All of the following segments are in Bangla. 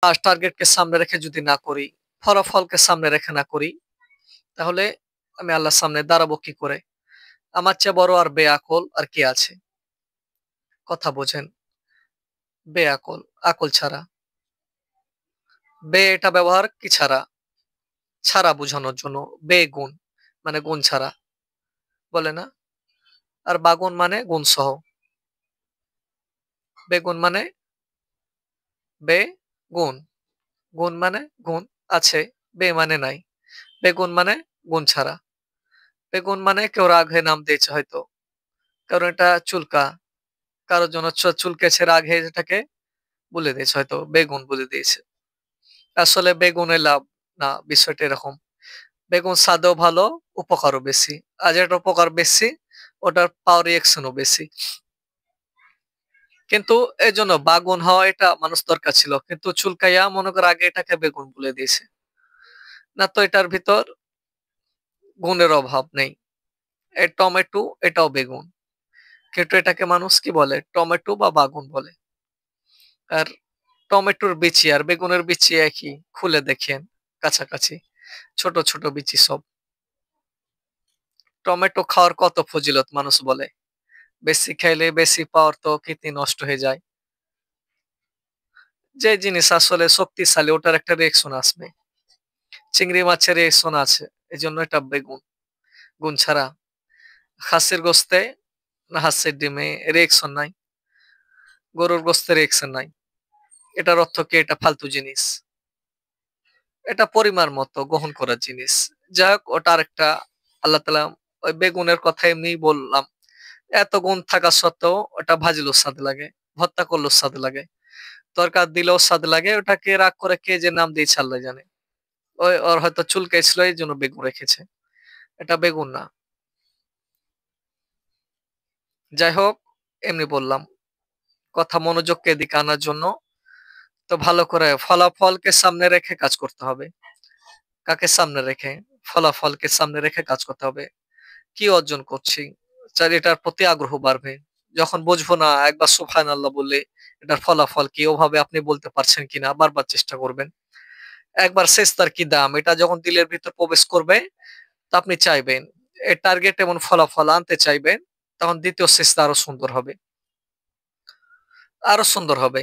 টার্গেটকে সামনে রেখে যদি না করি, ফলাফলকে সামনে রেখে না করি, তাহলে আমি আল্লাহর সামনে দাঁড়াবো কি করে? আমার চেয়ে বড় আর বেআকল আর কে আছে? কথা বোঝেন। বেআকল, আকল ছাড়া। এটা ব্যবহার কি ছাড়া? ছাড়া বোঝানোর জন্য। বেগুণ মানে গুণ ছাড়া। বলে না? আর বাগুন মানে গুণ সহ। বেগুন মানে বেগুন। গুণ মানে গুণ আছে, মানে নাই। বেগুন মানে গুণ ছাড়া। বেগুন মানে কেউ রাগ হয়ে নাম দিয়েছে হয়তো। কারণ এটা চুলকা। কারোর জন্য চুলকেছে, রাগ হয়ে এটাকে বলে দিয়েছে, হয়তো বেগুন বলে দিয়েছে। আসলে বেগুনে লাভ না, বিষয়টা এরকম। বেগুন স্বাদেও ভালো, উপকারও বেশি। আর যেটা উপকার বেশি, ওটার পাওয়ার রিঅ্যাকশনও বেশি। কিন্তু এই জন্য বাগুন হওয়া এটা মানুষ দরকার ছিল, কিন্তু চুলকাইয়া মনে করে আগে এটাকে বেগুন বলে দিয়েছে। না তো এটার ভিতর গুণের অভাব নেই। টমেটো এটাও বেগুন, কিন্তু এটাকে মানুষ কি বলে? টমেটো বা বাগুন বলে। আর টমেটোর বিচি আর বেগুনের বিচি একই, খুলে দেখেন কাছাকাছি, ছোট ছোট বিচি সব। টমেটো খাওয়ার কত ফজিলত মানুষ বলে, বেশি খাইলে বেশি পাওয়ার তো কিডনি নষ্ট হয়ে যায়। যে জিনিস আসলে শক্তিশালী ওটার একটা রিয়েকশন আসবে। চিংড়ি মাছের রিয়েকশন আছে, এই জন্য এটা বেগুন। গুণ ছাড়া। হাঁসের গোস্তে না হাঁসের ডিমে রিয়েকশন নাই, গরুর গোস্তে রিয়েকশন নাই। এটার অর্থ কি? এটা ফালতু জিনিস, এটা পরিমাণ মতো গ্রহণ করার জিনিস। যাই হোক, ওটা আরেকটা। আল্লাহ তালা ওই বেগুনের কথা এমনি বললাম। এত গুণ থাকা সত্ত্বেও ওটা ভাজলেও স্বাদ লাগে, ভর্তা করলেও স্বাদ লাগে, তরকার দিলেও স্বাদ লাগে। ওটাকে রাগ করে কে যে নাম দিয়েছে আল্লাহ জানে। ওই ওর হয়তো চুলকাইছিল এই জন্য বেগুন রেখেছে। এটা বেগুন না। যাই হোক, এমনি বললাম, কথা মনোযোগকে এদিকে আনার জন্য। তো ভালো করে ফলাফলকে সামনে রেখে কাজ করতে হবে। কাকে সামনে রেখে? ফলাফলকে সামনে রেখে কাজ করতে হবে। কি অর্জন করছি, চাই এটার প্রতি আগ্রহ বাড়বে। যখন বুঝবো না, একবার সুবহানাল্লাহ বললে এটার ফলাফল কি ওভাবে আপনি বলতে পারছেন কিনা বারবার চেষ্টা করবেন। একবার সেজদার কি দাম, এটা যখন দিলের ভিতর প্রবেশ করবে, তা আপনি চাইবেন এর টার্গেট এবং ফলাফল আনতে চাইবেন, তখন দ্বিতীয় সেজদা আরো সুন্দর হবে, আরো সুন্দর হবে।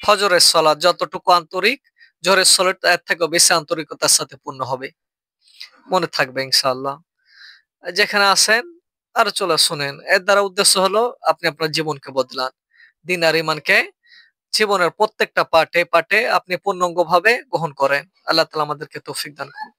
ফজরের সালাত যতটুকু আন্তরিক, জোহরের সালাত এর থেকেও বেশি আন্তরিকতার সাথে পূর্ণ হবে। মনে থাকবে ইনশাআল্লাহ। যেখানে আছেন আরো চলে শুনেন। এর দ্বারা উদ্দেশ্য হলো আপনি আপনার জীবনকে বদলান। দিন আর ইমানকে জীবনের প্রত্যেকটা পার্টে পার্টে আপনি পূর্ণাঙ্গ ভাবে গ্রহণ করেন। আল্লাহ তাআলা আমাদেরকে তৌফিক দান করুন।